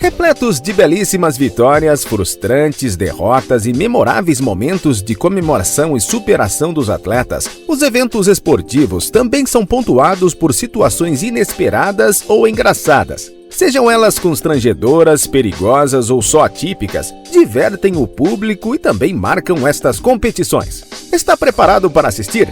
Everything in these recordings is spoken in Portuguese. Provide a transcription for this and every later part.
Repletos de belíssimas vitórias, frustrantes derrotas e memoráveis momentos de comemoração e superação dos atletas, os eventos esportivos também são pontuados por situações inesperadas ou engraçadas. Sejam elas constrangedoras, perigosas ou só atípicas, divertem o público e também marcam estas competições. Está preparado para assistir?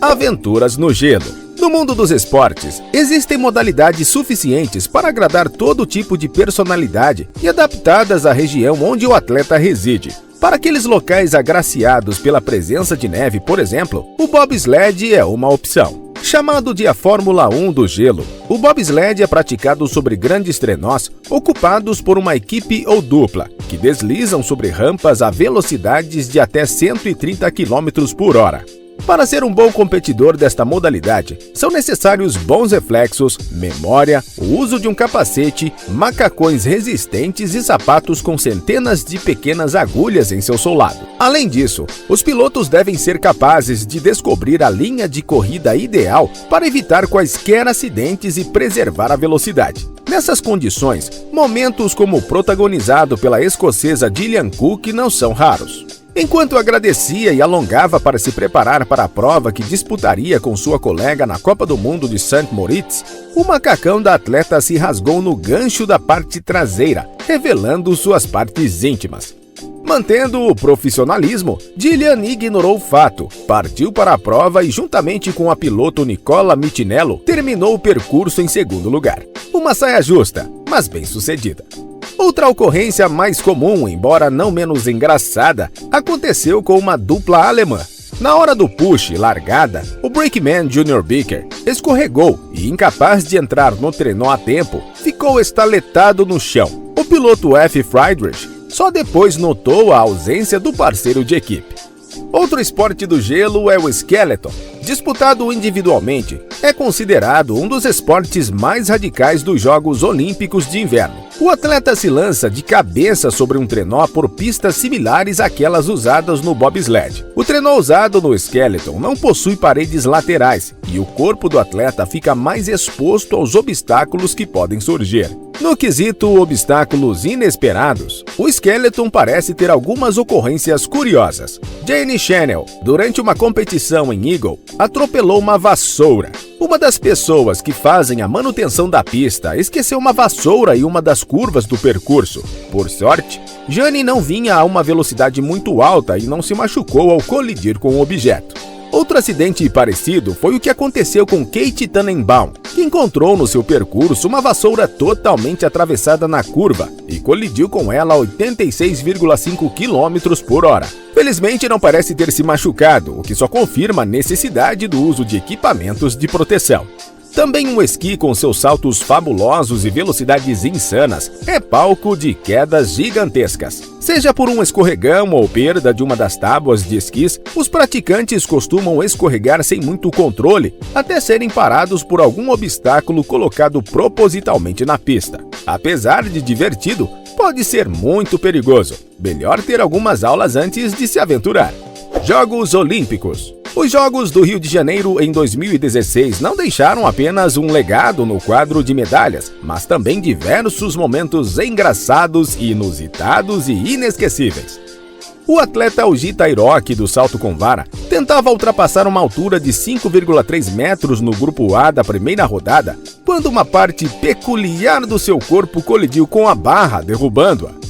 Aventuras no gelo. No mundo dos esportes, existem modalidades suficientes para agradar todo tipo de personalidade e adaptadas à região onde o atleta reside. Para aqueles locais agraciados pela presença de neve, por exemplo, o bobsled é uma opção. Chamado de a Fórmula 1 do gelo, o bobsled é praticado sobre grandes trenós ocupados por uma equipe ou dupla, que deslizam sobre rampas a velocidades de até 130 km por hora. Para ser um bom competidor desta modalidade, são necessários bons reflexos, memória, o uso de um capacete, macacões resistentes e sapatos com centenas de pequenas agulhas em seu solado. Além disso, os pilotos devem ser capazes de descobrir a linha de corrida ideal para evitar quaisquer acidentes e preservar a velocidade. Nessas condições, momentos como o protagonizado pela escocesa Gillian Cook não são raros. Enquanto agradecia e alongava para se preparar para a prova que disputaria com sua colega na Copa do Mundo de St. Moritz, o macacão da atleta se rasgou no gancho da parte traseira, revelando suas partes íntimas. Mantendo o profissionalismo, Gillian ignorou o fato, partiu para a prova e, juntamente com a piloto Nicola Mitinello, terminou o percurso em segundo lugar. Uma saia justa, mas bem sucedida. Outra ocorrência mais comum, embora não menos engraçada, aconteceu com uma dupla alemã. Na hora do push largada, o brakeman Junior Becker escorregou e, incapaz de entrar no trenó a tempo, ficou estaletado no chão. O piloto F. Friedrich só depois notou a ausência do parceiro de equipe. Outro esporte do gelo é o skeleton. Disputado individualmente, é considerado um dos esportes mais radicais dos Jogos Olímpicos de Inverno. O atleta se lança de cabeça sobre um trenó por pistas similares àquelas usadas no bobsled. O trenó usado no skeleton não possui paredes laterais e o corpo do atleta fica mais exposto aos obstáculos que podem surgir. No quesito obstáculos inesperados, o skeleton parece ter algumas ocorrências curiosas. Jane Channel, durante uma competição em Eagle, atropelou uma vassoura. Uma das pessoas que fazem a manutenção da pista esqueceu uma vassoura em uma das curvas do percurso. Por sorte, Jane não vinha a uma velocidade muito alta e não se machucou ao colidir com o objeto. Outro acidente parecido foi o que aconteceu com Kate Tannenbaum, que encontrou no seu percurso uma vassoura totalmente atravessada na curva e colidiu com ela a 86,5 km por hora. Felizmente não parece ter se machucado, o que só confirma a necessidade do uso de equipamentos de proteção. Também um esqui com seus saltos fabulosos e velocidades insanas é palco de quedas gigantescas. Seja por um escorregão ou perda de uma das tábuas de esquis, os praticantes costumam escorregar sem muito controle até serem parados por algum obstáculo colocado propositalmente na pista. Apesar de divertido, pode ser muito perigoso. Melhor ter algumas aulas antes de se aventurar. Jogos Olímpicos. Os Jogos do Rio de Janeiro em 2016 não deixaram apenas um legado no quadro de medalhas, mas também diversos momentos engraçados, inusitados e inesquecíveis. O atleta Algi Tairoque, do salto com vara, tentava ultrapassar uma altura de 5,3 metros no grupo A da primeira rodada, quando uma parte peculiar do seu corpo colidiu com a barra, derrubando-a.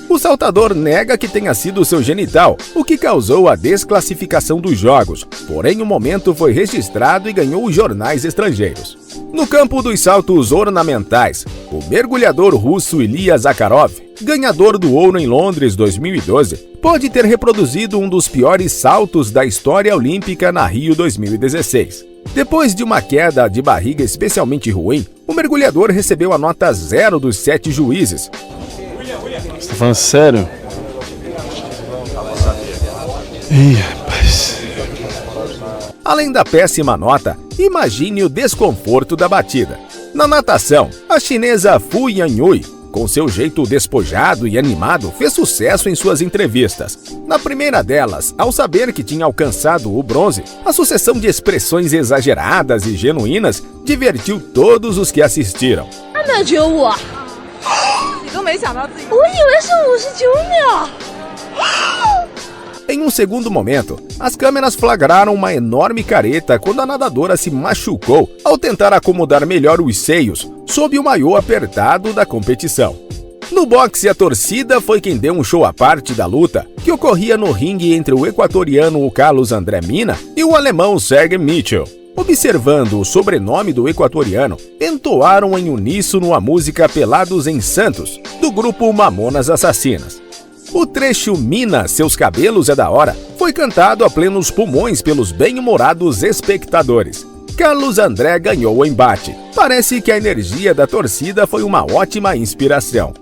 O saltador nega que tenha sido seu genital, o que causou a desclassificação dos jogos, porém o momento foi registrado e ganhou os jornais estrangeiros. No campo dos saltos ornamentais, o mergulhador russo Ilya Zakharov, ganhador do ouro em Londres 2012, pode ter reproduzido um dos piores saltos da história olímpica na Rio 2016. Depois de uma queda de barriga especialmente ruim, o mergulhador recebeu a nota 0 dos 7 juízes. Você tá falando sério? Ih, rapaz. Além da péssima nota, imagine o desconforto da batida. Na natação, a chinesa Fu Yanyui, com seu jeito despojado e animado, fez sucesso em suas entrevistas. Na primeira delas, ao saber que tinha alcançado o bronze, a sucessão de expressões exageradas e genuínas divertiu todos os que assistiram. Em um segundo momento, as câmeras flagraram uma enorme careta quando a nadadora se machucou ao tentar acomodar melhor os seios sob o maiô apertado da competição. No boxe, a torcida foi quem deu um show à parte da luta que ocorria no ringue entre o equatoriano Carlos André Mina e o alemão Sergei Mitchell. Observando o sobrenome do equatoriano, entoaram em uníssono a música Pelados em Santos, do grupo Mamonas Assassinas. O trecho Mina, seus cabelos é da hora, foi cantado a plenos pulmões pelos bem-humorados espectadores. Carlos André ganhou o embate. Parece que a energia da torcida foi uma ótima inspiração.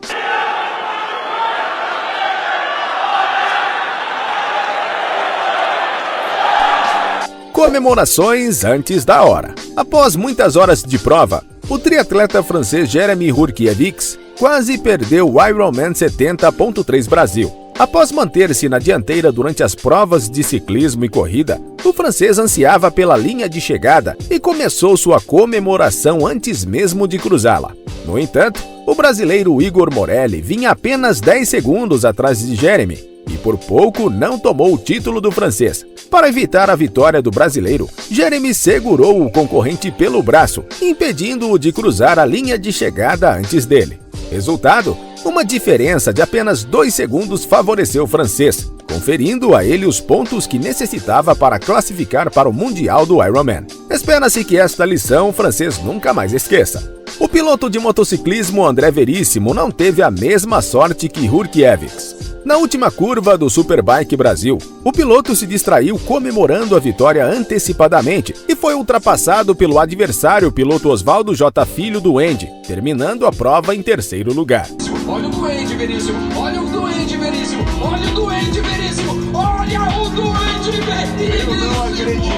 Comemorações antes da hora. Após muitas horas de prova, o triatleta francês Jérémy Hourkiewicz quase perdeu o Ironman 70.3 Brasil. Após manter-se na dianteira durante as provas de ciclismo e corrida, o francês ansiava pela linha de chegada e começou sua comemoração antes mesmo de cruzá-la. No entanto, o brasileiro Igor Morelli vinha apenas 10 segundos atrás de Jérémy e por pouco não tomou o título do francês. Para evitar a vitória do brasileiro, Jérémy segurou o concorrente pelo braço, impedindo-o de cruzar a linha de chegada antes dele. Resultado, uma diferença de apenas 2 segundos favoreceu o francês, conferindo a ele os pontos que necessitava para classificar para o Mundial do Ironman. Espera-se que esta lição o francês nunca mais esqueça. O piloto de motociclismo André Veríssimo não teve a mesma sorte que Hourkiewicz. Na última curva do Superbike Brasil, o piloto se distraiu comemorando a vitória antecipadamente e foi ultrapassado pelo adversário piloto Oswaldo J. Filho do Duende, terminando a prova em terceiro lugar. Olha o Duende, Veríssimo! Olha o Duende, Veríssimo! Olha o Duende, Veríssimo! Olha o Duende, Veríssimo!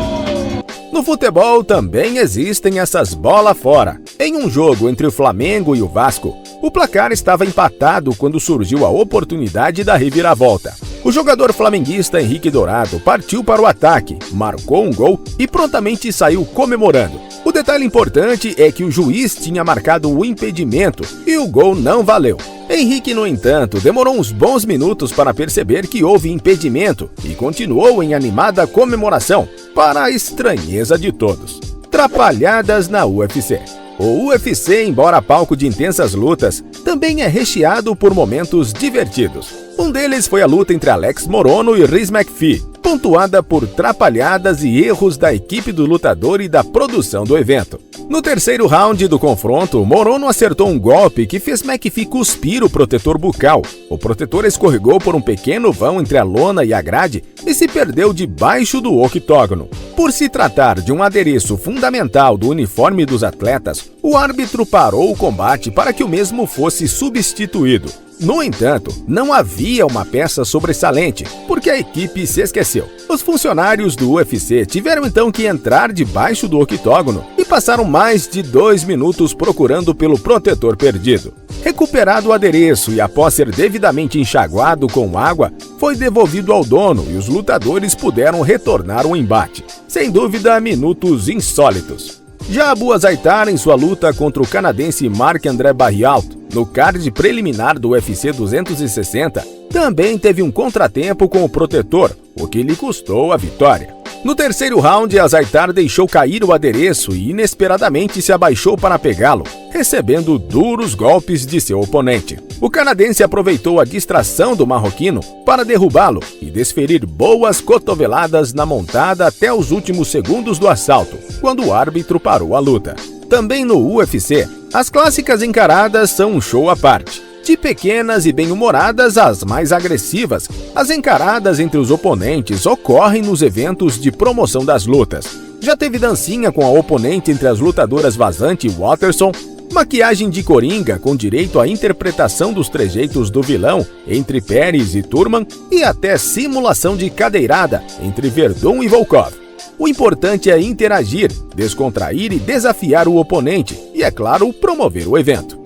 No futebol também existem essas bola fora. Em um jogo entre o Flamengo e o Vasco, o placar estava empatado quando surgiu a oportunidade da reviravolta. O jogador flamenguista Henrique Dourado partiu para o ataque, marcou um gol e prontamente saiu comemorando. O detalhe importante é que o juiz tinha marcado o impedimento e o gol não valeu. Henrique, no entanto, demorou uns bons minutos para perceber que houve impedimento e continuou em animada comemoração, para a estranheza de todos. Trapalhadas na UFC. O UFC, embora palco de intensas lutas, também é recheado por momentos divertidos. Um deles foi a luta entre Alex Morono e Rhys McPhee, pontuada por trapalhadas e erros da equipe do lutador e da produção do evento. No terceiro round do confronto, Morono acertou um golpe que fez McPhee cuspir o protetor bucal. O protetor escorregou por um pequeno vão entre a lona e a grade e se perdeu debaixo do octógono. Por se tratar de um adereço fundamental do uniforme dos atletas, o árbitro parou o combate para que o mesmo fosse substituído. No entanto, não havia uma peça sobressalente, porque a equipe se esqueceu. Os funcionários do UFC tiveram então que entrar debaixo do octógono e passaram mais de 2 minutos procurando pelo protetor perdido. Recuperado o adereço e após ser devidamente enxaguado com água, foi devolvido ao dono e os lutadores puderam retornar ao embate. Sem dúvida, minutos insólitos. Já Abu Azaitar, em sua luta contra o canadense Marc-André Barriault, no card preliminar do UFC 260, também teve um contratempo com o protetor, o que lhe custou a vitória. No terceiro round, Azaitar deixou cair o adereço e inesperadamente se abaixou para pegá-lo, recebendo duros golpes de seu oponente. O canadense aproveitou a distração do marroquino para derrubá-lo e desferir boas cotoveladas na montada até os últimos segundos do assalto, quando o árbitro parou a luta. Também no UFC, as clássicas encaradas são um show à parte. De pequenas e bem-humoradas às mais agressivas, as encaradas entre os oponentes ocorrem nos eventos de promoção das lutas. Já teve dancinha com a oponente entre as lutadoras Vazante e Watterson, maquiagem de coringa com direito à interpretação dos trejeitos do vilão entre Pérez e Turman e até simulação de cadeirada entre Verdun e Volkov. O importante é interagir, descontrair e desafiar o oponente e, é claro, promover o evento.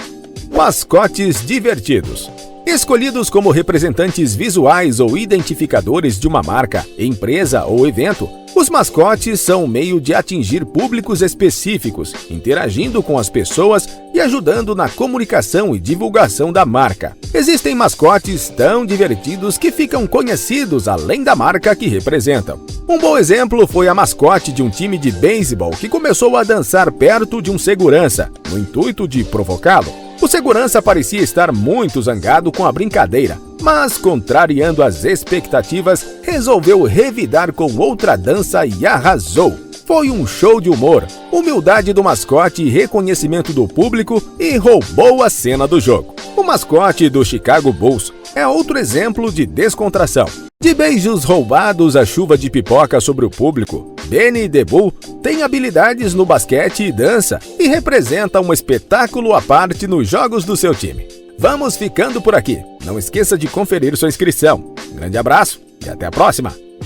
Mascotes divertidos. Escolhidos como representantes visuais ou identificadores de uma marca, empresa ou evento, os mascotes são um meio de atingir públicos específicos, interagindo com as pessoas e ajudando na comunicação e divulgação da marca. Existem mascotes tão divertidos que ficam conhecidos além da marca que representam. Um bom exemplo foi a mascote de um time de beisebol que começou a dançar perto de um segurança, no intuito de provocá-lo. O segurança parecia estar muito zangado com a brincadeira, mas, contrariando as expectativas, resolveu revidar com outra dança e arrasou. Foi um show de humor, humildade do mascote e reconhecimento do público e roubou a cena do jogo. O mascote do Chicago Bulls é outro exemplo de descontração. De beijos roubados a chuva de pipoca sobre o público, Benny the Bull tem habilidades no basquete e dança e representa um espetáculo à parte nos jogos do seu time. Vamos ficando por aqui. Não esqueça de conferir sua inscrição. Grande abraço e até a próxima!